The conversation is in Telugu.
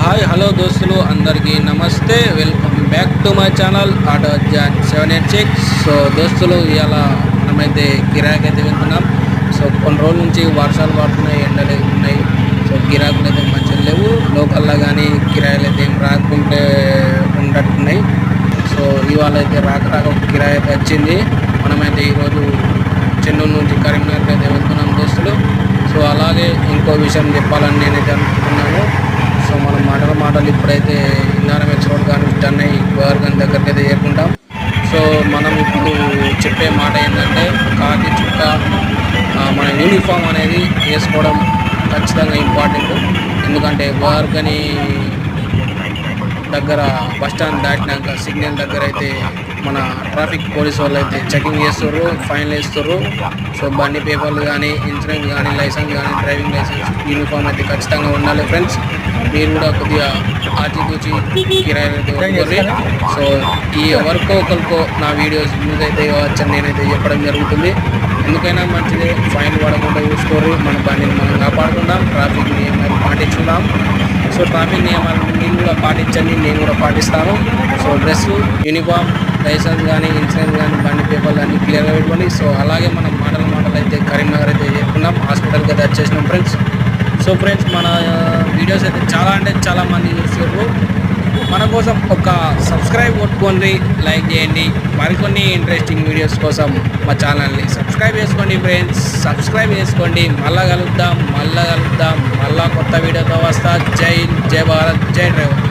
హాయ్ హలో దోస్తులు అందరికీ నమస్తే, welcome back to my channel auto John 786. So దోస్తులు ఇవాళ మనమైతే కిరాయికి అయితే వెళ్తున్నాం. సో కొన్ని రోజుల నుంచి వర్షాలు పడుతున్నాయి, ఎండలు ఉన్నాయి. సో గిరాకులు అయితే మంచిగా లేవు. లోకల్లో కానీ కిరాయిలు అయితే ఏం రాకుంటే ఉండట్టున్నాయి. సో ఇవాళ అయితే రాక ఒక కిరాయి అయితే వచ్చింది. మనమైతే ఈరోజు చెన్నూరు నుంచి కరీంనగర్కి అయితే వెళ్తున్నాం దోస్తులు. సో అలాగే ఇంకో విషయం చెప్పాలని నేనైతే అనుకుంటున్నాను. సో మనం మాటలు ఇప్పుడైతే ఇందారమెక్స్ రోడ్ కానీ చెన్నై గోవర్గన్ దగ్గరికి అయితే చేరుకుంటాం. సో మనం ఇప్పుడు చెప్పే మాట ఏంటంటే, కాకి చుక్క మన యూనిఫామ్ అనేది వేసుకోవడం ఖచ్చితంగా ఇంపార్టెంట్. ఎందుకంటే గోవర్గని దగ్గర బస్టాండ్ దాటినాక సిగ్నల్ దగ్గర అయితే మన ట్రాఫిక్ పోలీస్ వాళ్ళు అయితే చెకింగ్ చేస్తారు, ఫైన్లు వేస్తారు. సో బండి పేపర్లు కానీ, ఇన్సూరెన్స్ కానీ, లైసెన్స్ కానీ, డ్రైవింగ్ లైసెన్స్, యూనిఫామ్ అయితే ఖచ్చితంగా ఉండాలి ఫ్రెండ్స్. మీరు కూడా కొద్దిగా ఆచితూచి కిరాయిలు అయితే వదులుకోండి. సో ఈ ఎవరికో ఒకరికో నా వీడియోస్ యూజ్ అయితే వచ్చని నేనైతే చెప్పడం జరుగుతుంది. ఎందుకైనా మంచిది, ఫైన్ పడకుండా చూసుకోరు, మన బండిని మనం కాపాడుకుందాం, ట్రాఫిక్ నియమాలు పాటించుకుందాం. సో ట్రాఫిక్ నియమాలు మీరు కూడా పాటించండి, నేను కూడా పాటిస్తాను. సో డ్రెస్, యూనిఫామ్, లైసెన్స్ కానీ, ఇన్సూరెన్స్ కానీ, బండి పేపర్లు అన్నీ క్లియర్గా పెట్టుకోండి. సో అలాగే మనం మాటలు అయితే కరీంనగర్ అయితే చేరుకున్నాం, హాస్పిటల్కి అయితే వచ్చేసినాం ఫ్రెండ్స్. సో ఫ్రెండ్స్, మన వీడియోస్ అయితే చాలా మంది చూస్తారు. మన కోసం ఒక సబ్స్క్రైబ్ కొట్టుకోండి, లైక్ చేయండి. మరికొన్ని ఇంట్రెస్టింగ్ వీడియోస్ కోసం మా ఛానల్ని సబ్స్క్రైబ్ చేసుకోండి ఫ్రెండ్స్. సబ్స్క్రైబ్ చేసుకోండి. మళ్ళా కలుద్దాం, మళ్ళా కొత్త వీడియోతో వస్తా. జై భారత్, జై డ్రైవర్.